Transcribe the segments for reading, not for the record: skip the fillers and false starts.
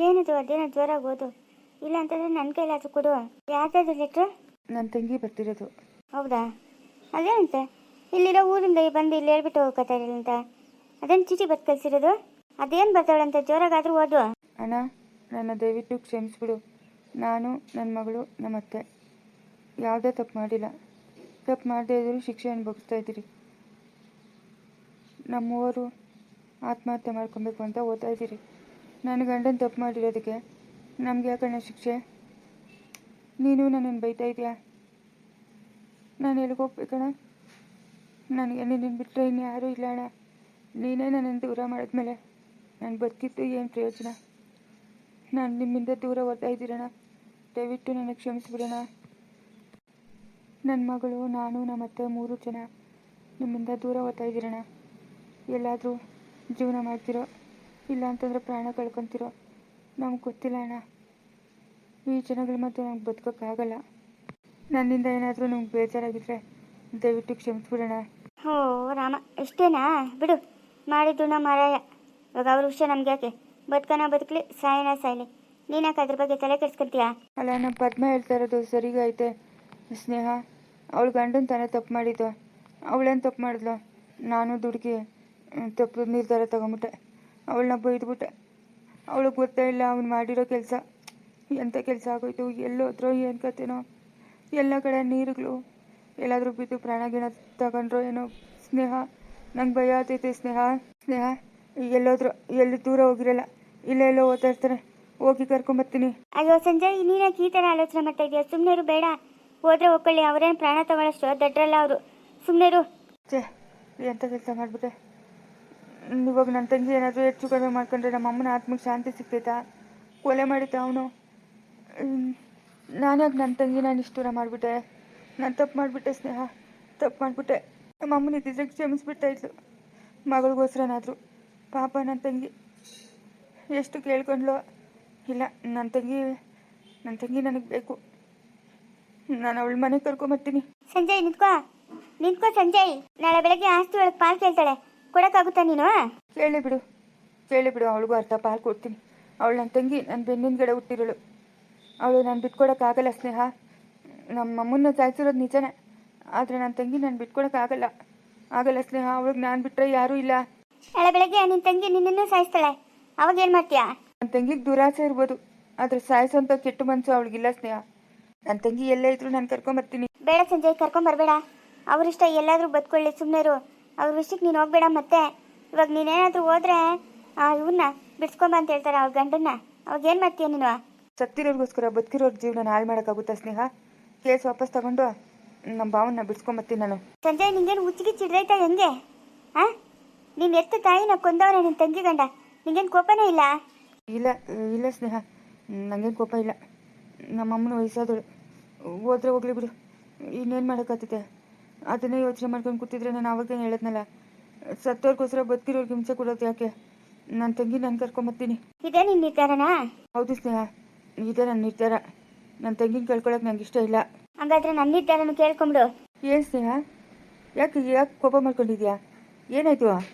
ಏನಿದು ಅದೇನೋ ಜೋರಾಗಿ ಓದು. ಇಲ್ಲ ಅಂತಂದರೆ ನನ್ನ ಕೈಲಾದರೂ ಕೊಡು. ಯಾರ್ದಾದ್ರು ಲೆಟ್ರು? ನನ್ನ ತಂಗಿ ಬರ್ತಿರೋದು. ಹೌದಾ? ಅದೇನಂತೆ ಇಲ್ಲಿರೋ ಊರಿಂದ ಬಂದು ಇಲ್ಲಿ ಹೇಳ್ಬಿಟ್ಟು ಹೋಗ್ಕತ್ತಾರೆ ಅಂತ. ಅದೇನು ಚೀಟಿ ಬತ್ತು ಕಳಿಸಿರೋದು? ಅದೇನು ಬರ್ತಾವಳಂತೆ? ಜೋರಾಗಾದರೂ ಓದು. ಅಣ್ಣ, ನನ್ನ ದಯವಿಟ್ಟು ಕ್ಷಮಿಸ್ಬಿಡು. ನಾನು, ನನ್ನ ಮಗಳು, ನಮ್ಮ ಅತ್ತೆ ಯಾವುದೇ ತಪ್ಪು ಮಾಡಿಲ್ಲ. ತಪ್ಪು ಮಾಡದೇ ಇದ್ದರೂ ಶಿಕ್ಷೆ ಅನುಭವಿಸ್ತಾ ಇದ್ದೀರಿ. ನಮ್ಮವರು ಆತ್ಮಹತ್ಯೆ ಮಾಡ್ಕೊಬೇಕು ಅಂತ ಓದ್ತಾ ಇದ್ದೀರಿ. ನನ್ನ ಗಂಡನ ತಪ್ಪು ಮಾಡಿರೋದಕ್ಕೆ ನಮ್ಗೆ ಯಾಕಣ್ಣ ಶಿಕ್ಷೆ? ನೀನು ನನ್ನನ್ನು ಬೈತಾ ಇದೆಯಾ? ನಾನು ಎಲ್ಲಿಗೆ ಹೋಗ್ಬೇಕಣ್ಣ? ನನಗೆ ನಿನ್ನ ಬಿಟ್ಟರೆ ಇನ್ನು ಯಾರೂ ಇಲ್ಲ ಅಣ್ಣ. ನೀನೇ ನನ್ನನ್ನು ದೂರ ಮಾಡಿದ್ಮೇಲೆ ನಾನು ಬದುಕಿದ್ದು ಏನು ಪ್ರಯೋಜನ? ನಾನು ನಿಮ್ಮಿಂದ ದೂರ ಓದ್ತಾ ಇದ್ದೀರಣ್ಣ. ದಯವಿಟ್ಟು ನನಗೆ ಕ್ಷಮಿಸ್ಬಿಡೋಣ. ನನ್ನ ಮಗಳು, ನಾನು, ನಮ್ಮ ಅತ್ತೆ 3 ಜನ ನಿಮ್ಮಿಂದ ದೂರ ಓದ್ತಾ ಇದ್ದೀರಣ್ಣ. ಎಲ್ಲಾದರೂ ಜೀವನ ಮಾಡ್ತಿರೋ, ಇಲ್ಲ ಅಂತಂದರೆ ಪ್ರಾಣ ಕಳ್ಕೊತಿರೋ ನಮ್ಗೆ ಗೊತ್ತಿಲ್ಲ ಅಣ್ಣ. ಈ ಜನಗಳ ಮಧ್ಯೆ ನಮ್ಗೆ ಬದುಕೋಕ್ಕಾಗಲ್ಲ. ನನ್ನಿಂದ ಏನಾದರೂ ನಿಮ್ಗೆ ಬೇಜಾರಾಗಿದ್ದರೆ ದಯವಿಟ್ಟು ಕ್ಷಮಿಸ್ಬಿಡೋಣ. ಓ ರಾಮ, ಇಷ್ಟೇನಾ? ಬಿಡು, ಮಾಡಿದ್ದು ನಾ ಮಾರಾಯ. ಇವಾಗ ಅವ್ರ ವಿಷಯ ನಮ್ಗೆ ಯಾಕೆ? ಬದುಕನ ಬದುಕಲಿ, ಸಾಯನ ಸಾಯಲಿ. ನೀನಾಕೆ ಅದ್ರ ಬಗ್ಗೆ ತಲೆ ಕೆಡ್ಸ್ಕೊಂತೀಯಾ? ಅಲ್ಲ, ನಮ್ಮ ಪದ್ಮ ಹೇಳ್ತಾ ಇರೋದು ಸರಿಗೈತೆ ಸ್ನೇಹ. ಅವಳು ಗಂಡನ ತಾನೇ ತಪ್ಪು ಮಾಡಿದ್ದು. ಅವಳೇನು ತಪ್ಪು ಮಾಡಿದ್ಲು? ನಾನು ದುಡುಕಿ ತಪ್ಪು ನಿರ್ಧಾರ ತಗೊಂಬಿಟ್ಟೆ. ಅವಳನ್ನ ಬೈದ್ಬಿಟ್ಟೆ. ಅವಳಿಗೆ ಗೊತ್ತೇ ಇಲ್ಲ ಅವ್ನು ಮಾಡಿರೋ ಕೆಲಸ ಎಂಥ ಕೆಲಸ ಆಗೋಯ್ತು. ಎಲ್ಲೋದ್ರೋ ಏನು ಕತೆನೋ. ಎಲ್ಲ ಕಡೆ ನೀರುಗಳು. ಎಲ್ಲಾದರೂ ಬಿದ್ದು ಪ್ರಾಣಗಿಣ ತಗೊಂಡ್ರೋ ಏನೋ. ಸ್ನೇಹ, ನಂಗೆ ಭಯ ಆಗ್ತೈತೆ ಸ್ನೇಹ. ಸ್ನೇಹ, ಎಲ್ಲೋದ್ರು, ಎಲ್ಲಿ ದೂರ ಹೋಗಿರಲ್ಲ, ಎಲ್ಲೋ ಓದ್ತಾ ಇರ್ತಾರೆ. ಹೋಗಿ ಕರ್ಕೊಂಬರ್ತೀನಿ. ಅಯ್ಯೋ ಸಂಜಯ್, ನೀನಾಕೆ ಈ ಥರ ಆಲೋಚನೆ ಮಾಡ್ತಾ ಇದೆಯಾ? ಸುಮ್ಮನೆರು, ಬೇಡ. ಹೋದ್ರೆ ಹೋಗ್ಕೊಳ್ಳಿ, ಅವರೇನು ಪ್ರಾಣ ತಗೊಳ್ಳೋಷ್ಟು ದಡ್ರಲ್ಲ ಅವರು. ಸುಮ್ಮನೆರು. ಛೇ, ಎಂಥ ಕೆಲಸ ಮಾಡಿಬಿಟ್ಟೆ. ಇವಾಗ ನನ್ನ ತಂಗಿ ಏನಾದರೂ ಹೆಚ್ಚು ಕಡಿಮೆ ಮಾಡ್ಕೊಂಡ್ರೆ ನಮ್ಮ ಅಮ್ಮನ ಆತ್ಮಕ್ಕೆ ಶಾಂತಿ ಸಿಗ್ತೈತಾ? ಕೊಲೆ ಮಾಡಿದ್ದ ಅವನು. ನಾನಾಗ ನನ್ನ ತಂಗಿ ನಾನು ನಿಷ್ಠೂರ ಮಾಡಿಬಿಟ್ಟೆ. ನಾನು ತಪ್ಪು ಮಾಡಿಬಿಟ್ಟೆ ಸ್ನೇಹ, ತಪ್ಪು ಮಾಡಿಬಿಟ್ಟೆ. ನಮ್ಮ ಅಮ್ಮನ ಇದ್ದಿದ್ರೆ ಕ್ಷಮಿಸ್ಬಿಡ್ತಾ ಇದ್ಲು, ಮಗಳಿಗೋಸ್ಕರನಾದರೂ. ಪಾಪ ನನ್ನ ತಂಗಿ ಎಷ್ಟು ಕೇಳ್ಕೊಂಡ್ಲು. ಇಲ್ಲ, ನನ್ನ ತಂಗಿ ನನಗೆ ಬೇಕು. ನಾನು ಅವಳ ಮನೆಗೆ ಕರ್ಕೊಂಬರ್ತೀನಿ. ಸಂಜಯ್, ನಿಂತ್ಕೋ ಸಂಜಯ್. ನಾಳೆ ಬೆಳಗ್ಗೆ ಆಸ್ತಿ ಒಳಗೆ ಪಾಲು ಕೇಳ್ತಾಳೆ, ಕೊಡೋಕ್ಕಾಗುತ್ತಾ ನೀನು? ಕೇಳಿ ಬಿಡು, ಅವಳಿಗೂ ಅರ್ಧ ಪಾಲು ಕೊಡ್ತೀನಿ. ಅವಳು ನನ್ನ ತಂಗಿ, ನನ್ನ ಬೆನ್ನಿನಗಡೆ ಹುಟ್ಟಿರೋಳು. ಅವಳು ನಾನು ಬಿಟ್ಕೊಡೋಕ್ಕಾಗಲ್ಲ ಸ್ನೇಹ. ನಮ್ಮ ಅಮ್ಮನ್ನ ಸಾಯಿಸಿರೋದು ನಿಜನೇ, ಆದರೆ ನನ್ನ ತಂಗಿ ನಾನು ಬಿಟ್ಕೊಡೋಕ್ಕಾಗಲ್ಲ ಸ್ನೇಹ. ಅವಳಿಗೆ ನಾನು ಬಿಟ್ಟರೆ ಯಾರೂ ಇಲ್ಲ. ನಾಳೆ ಬೆಳಗ್ಗೆ ನಿನ್ನ ತಂಗಿ ನಿನ್ನನ್ನು ಸಾಯಿಸ್ತಾಳೆ, ಅವಾಗ ಏನು ಮಾಡ್ತೀಯಾ? ನನ್ನ ತಂಗಿಗೆ ದುರಾಸೆ ಇರ್ಬೋದು, ಆದರೆ ಸಾಯಿಸೋಂಥ ಕೆಟ್ಟ ಮನಸ್ಸು ಅವಳಿಗಿಲ್ಲ ಸ್ನೇಹ. ನನ್ನ ತಂಗಿ ಎಲ್ಲೇ ಇದ್ರು ನಾನು ಕರ್ಕೊಂಬರ್ತೀನಿ. ಬೇಡ ಸಂಜಯ್, ಕರ್ಕೊಂಬರ್ಬೇಡ. ಅವರಿಷ್ಟ ಎಲ್ಲಾದರೂ ಬದುಕೊಳ್ಳಿ, ಸುಮ್ಮನೆರು. ಅವ್ರ ವಿಷಯಕ್ಕೆ ನೀನು ಹೋಗ್ಬೇಡ. ಮತ್ತೆ ಇವಾಗ ನೀನೇನಾದರೂ ಹೋದ್ರೆ ಇವನ್ನ ಬಿಡ್ಸ್ಕೊಂಬ ಅಂತ ಹೇಳ್ತಾರೆ ಅವ್ರ ಗಂಡನ್ನ. ಅವಾಗ ಏನು ಮಾಡ್ತೀಯ ನೀನು? ಸತ್ತಿರೋರ್ಗೋಸ್ಕರ ಬದುಕಿರೋರ ಜೀವನ ಹಾಳು ಮಾಡೋಕ್ಕಾಗುತ್ತಾ ಸ್ನೇಹ? ಕೇಸ್ ವಾಪಸ್ ತಗೊಂಡು ನಮ್ಮ ಭಾವನ್ನ ಬಿಡ್ಸ್ಕೊಂಬರ್ತೀನಿ ನಾನು. ಸಂಜಯ್, ನಿಂಗೇನು ಹುಚ್ಚಿಗೆ ಚಿಡ್ರೈತಾ ಹೆಂಗೆ? ಹಾಂ, ನೀನು ಎತ್ತ ತಾಯಿನ ಕೊಂದವನೇ ನಿನ್ನ ತಂಗಿ ಗಂಡ. ನಿಂಗೇನು ಕೋಪನೇ ಇಲ್ಲ? ಇಲ್ಲ ಸ್ನೇಹ, ನನಗೇನು ಕೋಪ ಇಲ್ಲ. ನಮ್ಮಮ್ಮನ ವಯಸ್ಸಾದಳು, ಹೋದ್ರೆ ಹೋಗ್ಲಿ ಬಿಡು. ಇನ್ನೇನು ಮಾಡೋಕ್ಕಾಗ್ತೈತೆ? ಅದನ್ನೇ ಯೋಚನೆ ಮಾಡ್ಕೊಂಡು ಕೂತಿದ್ರೆ ನಾನು ಆವಾಗೇನು ಹೇಳಿದ್ನಲ್ಲ, ಸತ್ತೋರ್ಗೋಸ್ಕರ ಬದುಕಿರೋರ್ಗೆ ಹಿಂಸೆ ಕೊಡೋದು ಯಾಕೆ? ನನ್ನ ತಂಗಿ ನಾನು ಕರ್ಕೊಂಬರ್ತೀನಿ. ಇದೇ ನಿನ್ನ ನಿರ್ಧಾರನಾ? ಹೌದು ಸ್ನೇಹ, ಇದೇ ನನ್ನ ನಿರ್ಧಾರ. ನನ್ನ ತಂಗಿನ ಕಳ್ಕೊಳಕ್ಕೆ ನಂಗೆ ಇಷ್ಟ ಇಲ್ಲ. ಹಂಗಾದ್ರೆ ನನ್ನ ನಿರ್ಧಾರನು ಕೇಳ್ಕೊಂಬಿಡು. ಏನು ಸ್ನೇಹ, ಯಾಕೆ ಕೋಪ ಮಾಡ್ಕೊಂಡಿದ್ಯಾ? ಏನಾಯ್ತು?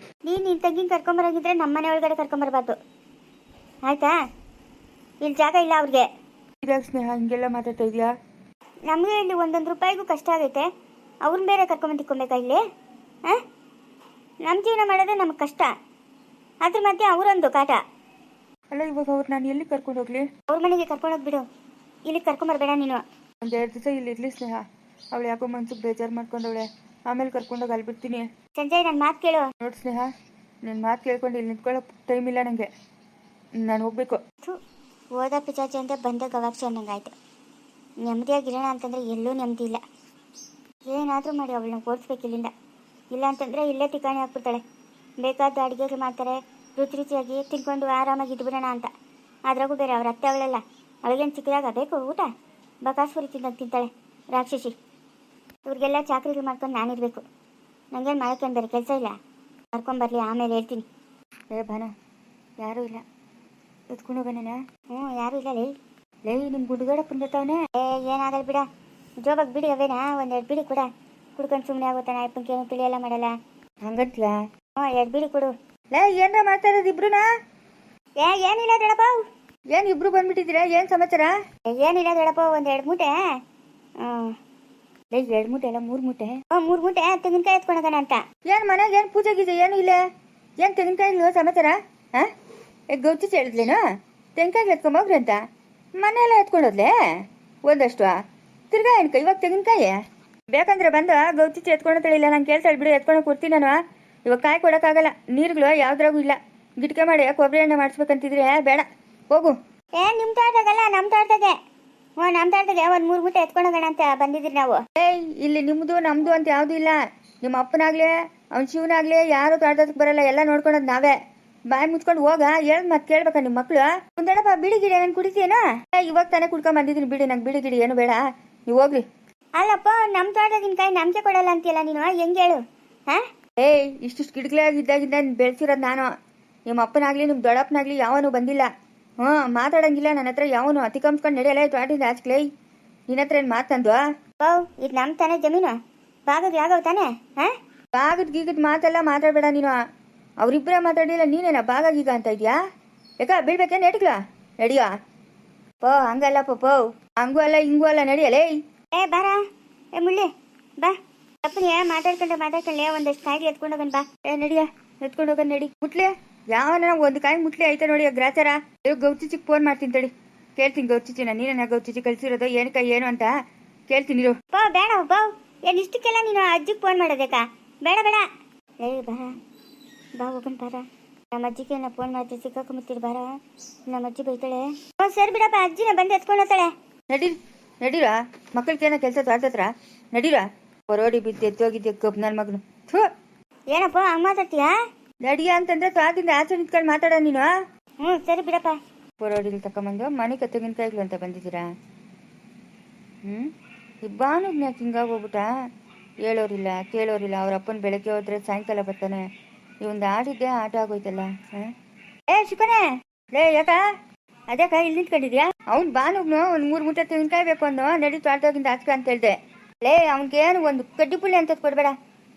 ನೀನು ನಿನ್ನ ತಂಗಿನ ಕರ್ಕೊಂಬರೋಗಿದ್ರೆ ನಮ್ಮ ಮನೆ ಒಳಗಡೆ ಕರ್ಕೊಂಬರ್ಬಾರ್ದು, ಆಯ್ತಾ? ಇಲ್ಲಿ ಜಾಗ ಇಲ್ಲ ಅವ್ರಿಗೆ. ಇದಾಗ ಸ್ನೇಹ ಹಿಂಗೆಲ್ಲ ಮಾತಾಡ್ತಾ ಇದೆಯಾ? ನಮಗೆ ಇಲ್ಲಿ 1 ರೂಪಾಯಿಗೂ ಕಷ್ಟ ಆಗೈತೆ, ಅವ್ರನ್ನ ಬೇರೆ ಕರ್ಕೊಂಬಂದಿಕ್ಕೊಬೇಕಾ ಇಲ್ಲಿ? ಹಾಂ, ನಮ್ಮ ಜೀವನ ಮಾಡೋದೇ ನಮಗೆ ಕಷ್ಟ, ಅದ್ರ ಮಧ್ಯೆ ಅವರೊಂದು ಕಾಟ. ಅಲ್ಲ, ಇವಾಗ ಅವ್ರು ನಾನು ಎಲ್ಲಿ ಕರ್ಕೊಂಡು ಹೋಗ್ಲಿ? ಅವ್ರ ಮನೆಗೆ ಕರ್ಕೊಂಡೋಗಿ ಬಿಡು, ಇಲ್ಲಿ ಕರ್ಕೊಂಬರ್ಬೇಡ ನೀನು. 1-2 ದಿವಸ ಇಲ್ಲಿ ಇರಲಿ ಸ್ನೇಹ. ಅವಳು ಯಾಕೋ ಮನ್ಸಿಗೆ ಬೇಜಾರು ಮಾಡ್ಕೊಂಡವಳೆ. ಆಮೇಲೆ ಕರ್ಕೊಂಡೋಗಿ ಅಲ್ಲಿ ಬಿಡ್ತೀನಿ. ಸಂಜಯ್, ನನ್ನ ಮಾತು ಕೇಳು. ನೋಡಿ ಸ್ನೇಹ, ನಿನ್ನ ಮಾತು ಕೇಳ್ಕೊಂಡು ಇಲ್ಲಿ ನಿಂತ್ಕೊಳ್ಳೋ ಟೈಮ್ ಇಲ್ಲ ನನಗೆ. ನಾನು ಹೋಗ್ಬೇಕು. ಓದಾ ಪಿಚಾಚಿ ಅಂತ ಬಂದ ಗವಾಕ್ಷಿ ಅನ್ನಂಗಾಯ್ತು. ನೆಮ್ಮದಿಯಾಗಿರೋಣ ಅಂತಂದರೆ ಎಲ್ಲೂ ನೆಮ್ಮದಿ ಇಲ್ಲ. ಏನಾದರೂ ಮಾಡಿ ಅವಳನ್ನ ಓಡಿಸ್ಬೇಕು ಇಲ್ಲಿಂದ. ಇಲ್ಲ ಅಂತಂದರೆ ಇಲ್ಲೇ ಠಿಕಾಣಿ ಹಾಕ್ಬಿಡ್ತಾಳೆ. ಬೇಕಾದ ಅಡುಗೆಗಳು ಮಾಡ್ತಾರೆ, ರುಚಿಯಾಗಿ ತಿನ್ಕೊಂಡು ಆರಾಮಾಗಿ ಇದ್ಬಿಡೋಣ ಅಂತ. ಅದ್ರಾಗೂ ಬೇರೆ ಅವ್ರ ಅತ್ತೆ ಅವಳೆಲ್ಲ, ಅವಳಿಗೇನು ಚಿಕ್ಕದಾಗ ಬೇಕು ಊಟ? ಬಕಾಸುರಿ ತಿಂತಾಳೆ ರಾಕ್ಷಸಿ. ಇವ್ರಿಗೆಲ್ಲ ಚಾಕ್ರಿಗಳು ಮಾಡ್ಕೊಂಡು ನಾನಿರಬೇಕು. ನನಗೇನು ಮಾಡೋಕ್ಕೇನು ಬೇರೆ ಕೆಲಸ ಇಲ್ಲ. ಕರ್ಕೊಂಬರಲಿ, ಆಮೇಲೆ ಹೇಳ್ತೀನಿ. ಭಾನ, ಯಾರೂ ಇಲ್ಲ, ಎತ್ಕೊಂಡು ಹೋಗೋಣ? ಯಾರೂ ಇಲ್ಲ. ಲೇ ನಿಮ್ಮ ಗುಡ್ಗಾಡ ಬಂದತ್ತವನೇ. ಏನಾಗಲ್ಲ ಬಿಡ, ಜೋಬಾಗಿ ಬಿಡಿ ಅವೇನಾ. 1-2 ಬಿಡಿ ಕೊಡ, ಕುಡ್ಕೊಂಡು ಸುಮ್ಮನೆ ಆಗುತ್ತಾನ. ಅಪ್ಪನಿಗೇನು ತಿಳಿಯಲ್ಲ ಮಾಡಲ್ಲ. ಹಂಗಂತಲ? 2 ಬಿಡಿ ಕೊಡು. ಲೇ, ಏನಾರ ಮಾತಾಡೋದು ಇಬ್ರುನಾ? ಏನಿಲ್ಲ ದೊಡಪ್ಪ. ಏನು ಇಬ್ರು ಬಂದ್ಬಿಟ್ಟಿದ್ದೀರಾ? ಏನು ಸಮಾಚಾರ? ಏನಿಲ್ಲ ದೊಡಪ್ಪ, ಒಂದು 2 ಮೂಟೆ 2 ಮೂಟೆ ಅಲ್ಲ 3 ಮೂಟೆ. 3 ಮೂಟೆ ತೆಂಗಿನಕಾಯಿ ಎತ್ಕೊಂಡೋಗೋಣ ಅಂತ. ಏನು ಮನೆಗೆ ಏನು ಪೂಜೆ ಗೀಜೆ ಏನು ಇಲ್ಲ? ಏನು ತೆಂಗಿನಕಾಯಿ ಇಲ್ವ ಸಮಾಚಾರ? ಹಾಂ, ಗೌಚಿ ಹೇಳಿದ್ಲೇನು ತೆಂಗಿನಕಾಯಿ ಎತ್ಕೊಂಬೋಗ್ರಿ ಅಂತ? ಮನೆಯೆಲ್ಲ ಎತ್ಕೊಂಡೋದ್ಲೆ ಒಂದಷ್ಟು. ತಿರ್ಗಾ ಏನಕ್ಕ ಇವಾಗ ತೆಂಗಿನಕಾಯಿ? ಬೇಕಂದ್ರೆ ಬಂದು ಗೌಚಿ ಎತ್ಕೊಂಡೋತಾಳೆ. ಇಲ್ಲ ನಾನು ಕೇಳ್ತಾಳೆ ಬಿಡು, ಎತ್ಕೊಂಡು ಕೊಡ್ತೀನಿ ನಾನು. ಇವಾಗ ಕಾಯಿ ಕೊಡೋಕ್ಕಾಗಲ್ಲ, ನೀರುಗಳು ಯಾವ್ದ್ರಾಗೂ ಇಲ್ಲ. ಗಿಟ್ಕೆ ಮಾಡಿ ಕೊಬ್ಬರಿ ಎಣ್ಣೆ ಮಾಡಿಸ್ಬೇಕಂತಿದ್ರೆ ಬೇಡ, ಹೋಗು. ನಿಮ್ಮ ತೋಟದಾಗಲ್ಲ, ನಮ್ಮ ತೋಟದಾಗೆ. ನಮ್ಮ ತೋಟದಾಗೆ ಒಂದು 3 ಮೂಟೆ ಎತ್ಕೊಂಡೋಗೋಣ ಅಂತ ಬಂದಿದ್ರಿ ನಾವು. ಇಲ್ಲಿ ನಿಮ್ಮದು ನಮ್ಮದು ಅಂತ ಯಾವುದೂ ಇಲ್ಲ. ನಿಮ್ಮ ಅಪ್ಪನಾಗ್ಲಿ ಅವ್ನ ಶಿವನಾಗ್ಲಿ ಯಾರು ತೋಟದಕ್ಕೆ ಬರಲ್ಲ, ಎಲ್ಲ ನೋಡ್ಕೊಳೋದು ನಾವೇ. ಬಾಯಿ ಮುಚ್ಕೊಂಡು ಹೋಗ, ಹೇಳ್ ಮತ್ತೆ ಕೇಳ್ಬೇಕಾ ನಿಮ್ಮ ಮಕ್ಳು? ಒಂದೆಡಪ್ಪ ಬಿಡಿ ಗಿಡಿ ನಾನು ಕುಡಿತೀನಾ? ಇವಾಗ ತಾನೇ ಕುಡ್ಕೊಂಡ್ ಬಂದಿದ್ದೀನಿ ಬಿಡಿ, ನಂಗೆ ಬಿಡಿ ಗಿಡಿ ಏನು ಬೇಡ, ನೀವು ಹೋಗ್ರಿ. ಅಲ್ಲಪ್ಪ, ನಮ್ಮ ತೋಟದಿನಕಾಯಿ ನಮ್ಗೆ ಕೊಡಲ್ಲ ಅಂತೀಯಲ್ಲ ನೀನು, ಹೆಂಗೆ ಹೇಳು? ಹಾಂ, ಇಷ್ಟಿಷ್ಟು ಗಿಡಗಳಾಗಿದ್ದಾಗಿಂದ ಬೆಳೆಸಿರೋದು ನಾನು. ನಿಮ್ಮ ಅಪ್ಪನಾಗ್ಲಿ ನಿಮ್ಮ ದೊಡ್ಡಪ್ಪನಾಗ್ಲಿ ಯಾವನು ಬಂದಿಲ್ಲ. ಮಾತಾಡಂಗಿಲ್ಲ ನನ್ನ ಹತ್ರ ಯಾವನು. ಅತಿಕಂಸ್ಕೊಂಡು ನಡೆಯಲ್ಲ ತೋಟದಿಂದ ಆಚಕ್ಲೇ. ನಿನ್ನ ಹತ್ರ ಏನು ಮಾತಂದು? ಇದು ನಮ್ಮ ತಾನೇ ಜಮೀನು, ಭಾಗದ ಯಾಗವ್ ತಾನೆ? ಹಾಂ, ಬಾಗದ್ ಗೀಗದ್ ಮಾತೆಲ್ಲ ಮಾತಾಡಬೇಡ ನೀನು. ಅವರಿಬ್ಬರೇ ಮಾತಾಡಿಲ್ಲ, ನೀನೇನ ಭಾಗ ಗೀಗ ಅಂತ ಇದೆಯಾ? ಯಾಕ ಬೀಳ್ಬೇಕೇನು ಎಟ್ಗ್ಲ? ನಡಿಯೋ. ಹಂಗಲ್ಲ ಪೋ, ಹಂಗೂ ಅಲ್ಲ ಹಿಂಗೂ ಅಲ್ಲ, ನಡಿಯಲೇ. ಬಾರ ಮುಳ್ಳಿ ಬಾ. ಅಪ್ಪನೇ ಮಾತಾಡ್ಕೊಂಡೆ ಒಂದಷ್ಟು ಕಾಯಿಗೆ ಎತ್ಕೊಂಡೋಗನ್ ಬಾ. ನಡಿಯ, ಎತ್ಕೊಂಡು ಹೋಗೋಣ ನಡಿ. ಮುಟ್ಲೆ ಯಾವನ ಒಂದು ಕಾಯಿ ಮುಟ್ಲೆ ಐತೆ ನೋಡಿ ಗ್ರಾಚಾರ. ಗೌಚಿಚಿಗೆ ಫೋನ್ ಮಾಡ್ತೀನಿ ತಡಿ, ಕೇಳ್ತೀನಿ ಗೌಚಿಚಿನ. ನೀನ ಗೌಚಿಚಿ ಕಳ್ಸಿರೋದು ಏನಕ್ಕ ಏನು ಅಂತ ಕೇಳ್ತೀನಿ ಇರು. ಬೇಡ ಏನು ಇಷ್ಟಕ್ಕೆಲ್ಲ ನೀನು ಅಜ್ಜಿಗೆ ಫೋನ್ ಮಾಡೋದಕ್ಕಾ? ಬೇಡ ಬೇಡ. ಬಾ ಹೋಗೋಣ ಬಾರ. ನಮ್ಮ ಅಜ್ಜಿಗೆ ನಾ ಫೋನ್ ಮಾಡ್ತೀನಿ, ಸಿಕ್ಕಾಕೊಂಬಿಡ್ತೀರಿ ಬಾರ. ನಮ್ಮ ಅಜ್ಜಿ ಬೈತಾಳೆ. ಸರಿ ಬಿಡಪ್ಪ, ಅಜ್ಜಿನ ಬಂದು ಎತ್ಕೊಂಡು ಹೋಗ್ತಾಳೆ. ನಡೀರ ಮಕ್ಕಳಿಗೇನೋ ಕೆಲಸ ತೋಟತ್ರ ನಡೀರ. ಹೊರೋಡಿ ಬಿದ್ದು ಎದ್ದೋಗಿದ್ದೆ ಕಬ್ಬು ನನ್ನ ಮಗನು. ಏನಪ್ಪ ಹಂಗೆ ಮಾತಾಡ್ತೀಯಾ? ನಡಿಯ ಅಂತಂದ್ರೆ ತೋಟದಿಂದ ಆಚೆ ನಿಂತ್ಕೊಂಡು ಮಾತಾಡೋ ನೀನು. ಸರಿ ಬಿಡಪ್ಪ. ಹೊರೋಡಿಲಿ ತಗೊಂಬಂದು ಮನೆಗೆ ತೆಂಗಿನಕಾಯಿಗಳು ಅಂತ ಬಂದಿದ್ದೀರಾ? ಈ ಬಾನುಗ್ನ ಹಿಂಗಾಗಿ ಹೋಗ್ಬಿಟ್ಟ. ಹೇಳೋರಿಲ್ಲ ಕೇಳೋರಿಲ್ಲ. ಅವ್ರ ಅಪ್ಪನ ಬೆಳಗ್ಗೆ ಹೋದ್ರೆ ಸಾಯಂಕಾಲ ಬರ್ತಾನೆ. ಇವಂದು ಆಡಿದ್ದೆ ಆಟ ಆಗೋಯ್ತಲ್ಲ. ಶಿವನೇ ಲೇ, ಯಾಕ ಅದ್ಯಾಕ ಇಲ್ಲಿ ನಿಂತ್ಕೊಂಡಿದ್ಯಾ? ಅವ್ನು ಬಾನುಗ್ನು ಒಂದು 3 ಮೂಟೆ ತೆಂಗಿನಕಾಯಿ ಬೇಕು ಅಂದು, ನಡಿ ತೋಟದಾಗಿಂದ ಆಚಕ ಅಂತ ಹೇಳ್ದೆ. ಲೇ, ಅವ್ನಿಗೇನು ಒಂದು ಕಡ್ಡಿ ಪುಳ್ಳಿ ಅಂತ ಕೊಡ್ಬೇಡ.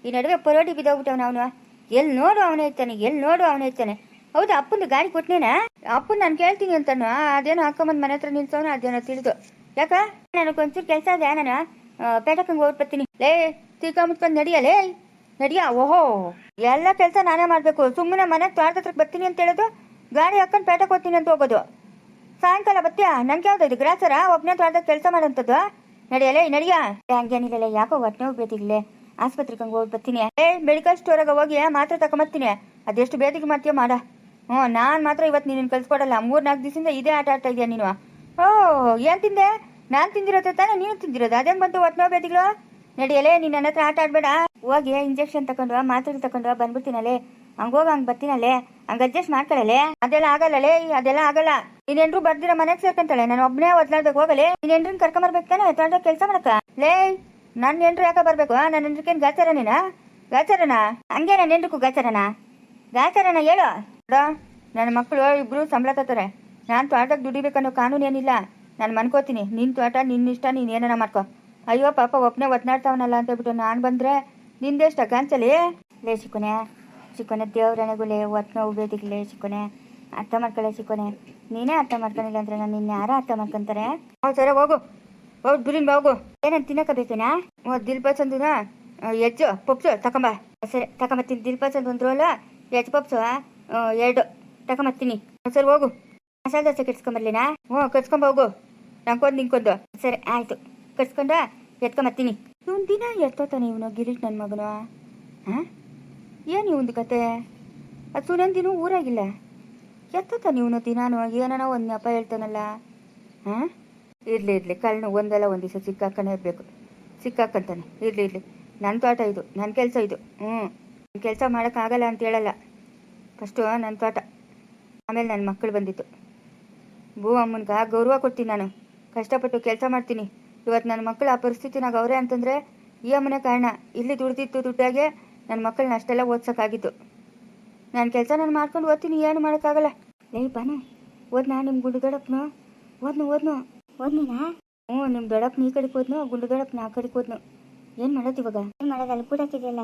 ಈ ನಡುವೆ ಪರೋಟಿ ಬಿದ್ದೋಗ್ಬಿಟ್ಟವನು ಅವನು. ಎಲ್ಲಿ ನೋಡು ಅವನೇ ಇರ್ತಾನೆ. ಹೌದಾ, ಅಪ್ಪಂದು ಗಾಡಿ ಕೊಟ್ಟನೇನಾ? ಅಪ್ಪನ ನಾನು ಕೇಳ್ತೀನಿ ಅಂತಾನು. ಅದೇನೋ ಹಾಕೊಂಬಂದು ಮನೆ ಹತ್ರ ನಿಲ್ಸವನು, ಅದೇನೋ ತಿಳಿದು. ಯಾಕ ನನಗೊಂಚೂರು ಕೆಲಸ ಇದೆ, ನಾನು ಪೇಟಕ್ಕಂಗೆ ಹೋಗ್ಬರ್ತೀನಿ. ಲೇ, ತೀಕಾ ಮುಚ್ಕೊಂಡು ನಡಿಯಲೇ, ನಡಿಯಾ. ಓಹೋ, ಎಲ್ಲ ಕೆಲಸ ನಾನೇ ಮಾಡಬೇಕು. ಸುಮ್ಮನೆ ಮನೆಗೆ ತೋಟದ ಹತ್ರಕ್ಕೆ ಬರ್ತೀನಿ ಅಂತ ಹೇಳೋದು, ಗಾಡಿ ಹಾಕೊಂಡು ಪೇಟಕ್ಕೆ ಹೋಗ್ತೀನಿ ಅಂತ ಹೋಗೋದು. ಸಾಯಂಕಾಲ ಬರ್ತೀಯಾ? ನಂಗೆ ಯಾವ್ದು ಇದು ಗ್ರಾಚಾರ? ಒಬ್ಬನೇ ತೋಟದಾಗ ಕೆಲಸ ಮಾಡೋಂಥದ್ದು. ನಡಿಯಲೇ, ನಡಿಯಾ. ಹಂಗೇನಿಲ್ಲ, ಯಾಕೋ ಹೊಟ್ಟೆ ಹೋಗ್ಬೇಕಿಗ್ಲೇ, ಆಸ್ಪತ್ರೆಗೆ ಹಂಗೆ ಹೋಗಿ ಬರ್ತೀನಿ. ಮೆಡಿಕಲ್ ಸ್ಟೋರಾಗ ಹೋಗಿ ಮಾತ್ರೆ ತಗೊಂಬರ್ತೀನಿ. ಅದೆಷ್ಟು ಬೇದಿಗೆ ಮಾಡ್ತೀಯ ಮಾಡ. ನಾನು ಮಾತ್ರ ಇವತ್ತು ನೀನು ಕಳ್ಸ್ಕೊಡಲ್ಲ. 3-4 ದಿವಸದಿಂದ ಇದೇ ಆಟ ಆಡ್ತಾ ಇದೆಯಾ ನೀನು? ಏನು ತಿಂದೆ? ನಾನು ತಿಂದಿರೋದ ತಾನೇ ನೀನು ತಿಂದಿರೋದು? ಅದೇನು ಬಂತು ಹೊಟ್ಟೆ ಬೇದಿಗಳು? ನಡಿಯಲೇ, ನೀನು ನನ್ನ ಹತ್ರ ಆಟ ಆಡಬೇಡ. ಹೋಗಿ ಇಂಜೆಕ್ಷನ್ ತಗೊಂಡು ಮಾತ್ರೆ ತಗೊಂಡು ಬಂದ್ಬಿಡ್ತೀನಲ್ಲೇ. ಹಂಗೋಗಿ ಹಂಗೆ ಬರ್ತೀನಲ್ಲೇ, ಹಂಗೆ ಅಡ್ಜಸ್ಟ್ ಮಾಡ್ಕೊಳ್ಳಲೇ. ಅದೆಲ್ಲ ಆಗಲ್ಲಲೇ, ಅದೆಲ್ಲ ಆಗಲ್ಲ. ನೀನೆಂಡ್ರು ಬರ್ದಿರೋ ಮನೆಗೆ ಸೇರ್ಕೊಂತಾಳೆ. ನಾನು ಒಬ್ಬನೇ ಒದ್ಲಾಡ್ಬೇಕು. ಹೋಗಲೇ, ನೀನೆಂಡ್ರನ್ನ ಕರ್ಕೊಂಬರ್ಬೇಕು ತಾನೆ ತೋಟದಾಗ ಕೆಲಸ ಮಾಡಕ್ಕ. ಲೇ, ನನ್ನ ಎಂಟ್ರು ಯಾಕೆ ಬರಬೇಕು? ನನ್ನ ಎಂಟ್ರಿಕೇನು ಗಾಚಾರ ನೀನಾ? ಗಾಚಾರನಾ? ಹಂಗೆ ನನ್ನ ಎಂಟ್ರಿಗೂ ಗಾಚಾರನ ಹೇಳು. ನನ್ನ ಮಕ್ಕಳು ಇಬ್ರು ಸಂಬಳ ತತ್ತಾರೆ. ನಾನು ತೋಟಕ್ಕೆ ದುಡಿಬೇಕನ್ನೋ ಕಾನೂನು ಏನಿಲ್ಲ. ನಾನು ಮನ್ಕೋತೀನಿ, ನಿನ್ನ ತೋಟ ನಿನ್ನಿಷ್ಟ, ನೀನು ಏನಾರ ಮಾಡ್ಕೊ. ಅಯ್ಯೋ ಪಾಪ ಒಬ್ಬನೇ ಒದ್ನಾಡ್ತಾವನಲ್ಲ ಅಂತ ಹೇಳ್ಬಿಟ್ಟು ನಾನು ಬಂದರೆ ನಿಂದೆಷ್ಟ ಗಾಂಚಲಿ? ಲೇ ಚಿಕ್ಕೊನೆ ದೇವ್ರಣೆಗುಲೇ ಒತ್ತು ನೋವು ಬೇದಿಗ್ಲೇ ಚಿಕ್ಕೊನೆ, ಅರ್ಥ ಮಾಡ್ಕೊಳ್ಳೆ ಚಿಕ್ಕೊನೆ. ನೀನೇ ಅರ್ಥ ಮಾಡ್ಕೊಂಡಿಲ್ಲ ಅಂದ್ರೆ ನಾನು ನಿನ್ನ ಯಾರ ಅರ್ಥ ಮಾಡ್ಕೊಂತಾರೆ? ಸರಿ ಹೋಗು, ಬಿರಿನ್ ಹೋಗು. ಏನಂತ ತಿನ್ನಕಬೇಕೇನಾ? ದಿಲ್ಪಸಂದುನ ಹೆಚ್ಚು ಪಪ್ಸು ತಗೊಂಬ. ಸರಿ ತಗೊಂಬತ್ತೀನಿ. ದಿಲ್ಪಸಂದು ಒಂದು ರೋಲು, ಹೆಚ್ಚು ಪಪ್ಸು 2 ತಗೊಂಬತ್ತೀನಿ. ಸರಿ ಹೋಗು. ಮಸಾಲೆ ದೋಸೆ ಕಟ್ಸ್ಕೊಂಬರ್ಲಿನಾ? ಕಟ್ಸ್ಕೊಂಬ ಹೋಗು. ನಂಗೊಂದು ನಿಂಗೊಂದು. ಸರಿ ಆಯಿತು, ಕಟ್ಸ್ಕೊಂಡು ಎತ್ಕೊಂಬತ್ತೀನಿ. ಇವನು ದಿನ ಎತ್ತೋತಾನೆ ಇವನು ಗಿರೀಶ್ ನನ್ನ ಮಗನು. ಏನು ಇವಂದು ಕತೆ? ಅದು ಸುನಂದಿನೂ ಊರಾಗಿಲ್ಲ, ಎತ್ತೋತಾನೆ ಇವನು ದಿನಾನು. ಏನಾನ ಒಂದು ನೆಪ ಹೇಳ್ತಾನಲ್ಲ. ಇರಲಿ ಕಳ್ಳು ಒಂದಲ್ಲ ಒಂದು ದಿವಸ ಸಿಕ್ಕಾಕಂತಾನೆ. ಇರಲಿ ನನ್ನ ತೋಟ ಇದು, ನನ್ನ ಕೆಲಸ ಇದು. ಕೆಲಸ ಮಾಡೋಕ್ಕಾಗಲ್ಲ ಅಂತ ಹೇಳಲ್ಲ. ಫಸ್ಟು ನನ್ನ ತೋಟ, ಆಮೇಲೆ ನನ್ನ ಮಕ್ಕಳು ಬಂದಿತ್ತು. ಭೂ ಅಮ್ಮನ್ಗೆ ಗೌರವ ಕೊಡ್ತೀನಿ. ನಾನು ಕಷ್ಟಪಟ್ಟು ಕೆಲಸ ಮಾಡ್ತೀನಿ. ಇವತ್ತು ನನ್ನ ಮಕ್ಕಳು ಆ ಪರಿಸ್ಥಿತಿನಾಗ ಅವರೇ ಅಂತಂದರೆ ಈ ಅಮ್ಮನೇ ಕಾರಣ. ಇಲ್ಲಿ ದುಡ್ದಿತ್ತು ದುಡ್ಡಾಗೆ ನನ್ನ ಮಕ್ಕಳನ್ನ ಅಷ್ಟೆಲ್ಲ ಓದ್ಸೋಕ್ಕಾಗಿತ್ತು. ನಾನು ಕೆಲಸ ನಾನು ಮಾಡ್ಕೊಂಡು ಓದ್ತೀನಿ, ಏನು ಮಾಡೋಕ್ಕಾಗಲ್ಲ. ಬಾನೆ ಓದ್ನಾ? ನಿಮ್ಮ ಗುಂಡು ದೊಡ್ಡಪ್ಪನು ಓದ್ನೀನಾ? ನಿಮ್ಮ ದೊಡ್ಡಪ್ಪನ ಈ ಕಡೆಗೆ ಹೋದ್ನು, ಗುಂಡು ದೊಡ್ಡಪ್ಪನ ಆ ಕಡೆಗೆ ಹೋದ್ನು. ಏನು ಮಾಡೋದು ಇವಾಗ? ಏನು ಮಾಡೋದು? ಅಲ್ಲಿ ಕೂಡಾಕಿದೆಯಲ್ಲ,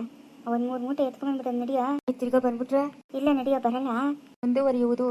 ಒಂದು 3 ಮೂಟೆ ಎತ್ಕೊಂಡ್ಬಿಟ್ಟು ನಡಿಯೋ. ತಿರ್ಗಾ ಬಂದ್ಬಿಟ್ರೆ? ಇಲ್ಲ ನಡಿಯೋ, ಬರಲ್ಲ. ಮುಂದುವರಿಯುವುದು.